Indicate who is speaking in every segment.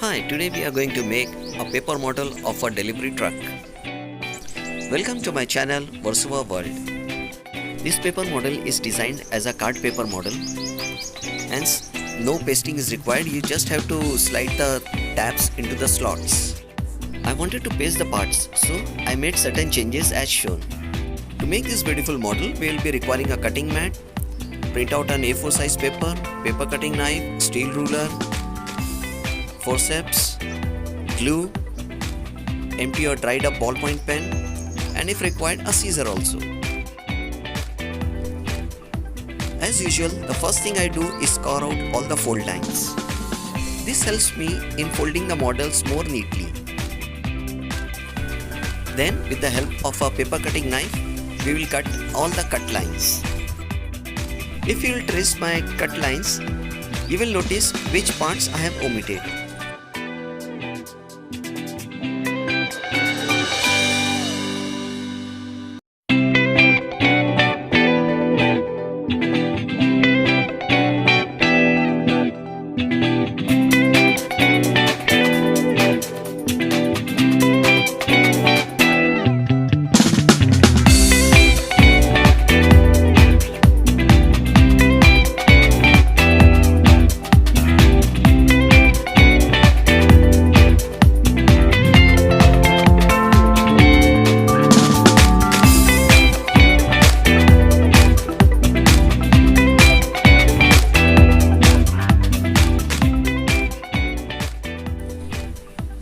Speaker 1: Hi, today we are going to make a paper model of a delivery truck. Welcome to my channel Versova World. This paper model is designed as a card paper model. Hence, no pasting is required, you just have to slide the tabs into the slots. I wanted to paste the parts, so I made certain changes as shown. To make this beautiful model, we will be requiring a cutting mat, print out an A4 size paper, paper cutting knife, steel ruler, forceps, glue, empty or dried up ballpoint pen, and if required a scissor also. As usual, the first thing I do is score out all the fold lines. This helps me in folding the models more neatly. Then, with the help of a paper cutting knife, we will cut all the cut lines. If you will trace my cut lines, you will notice which parts I have omitted.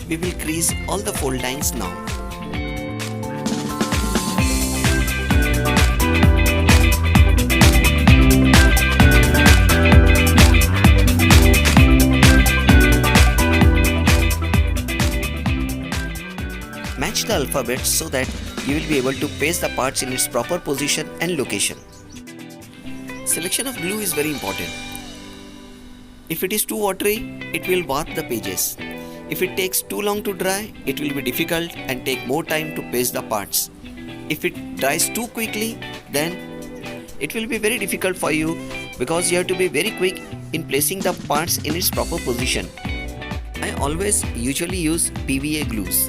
Speaker 1: We will crease all the fold lines now. Match the alphabets so that you will be able to paste the parts in its proper position and location. Selection of glue is very important. If it is too watery, it will warp the pages. If it takes too long to dry, it will be difficult and take more time to paste the parts. If it dries too quickly, then it will be very difficult for you because you have to be very quick in placing the parts in its proper position. I always usually use PVA glues.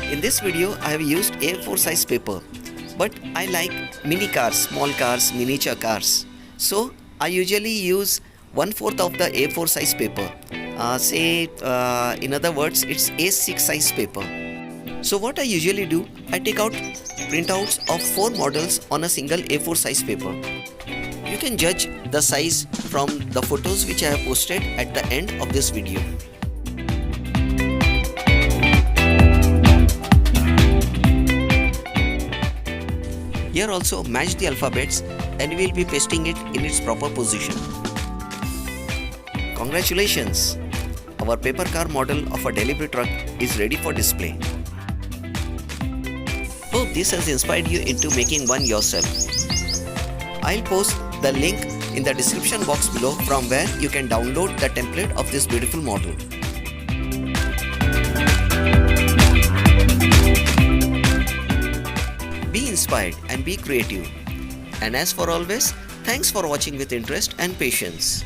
Speaker 1: In this video, I have used A4 size paper, but I like mini cars, small cars, miniature cars. So I usually use 1/4 of the A4 size paper. In other words, it's A6 size paper. So what I usually do, I take out printouts of 4 models on a single A4 size paper. You can judge the size from the photos which I have posted at the end of this video. Here also match the alphabets and we will be pasting it in its proper position. Congratulations! Our paper car model of a delivery truck is ready for display. Hope this has inspired you into making one yourself. I'll post the link in the description box below from where you can download the template of this beautiful model. Be inspired and be creative. And as for always, thanks for watching with interest and patience.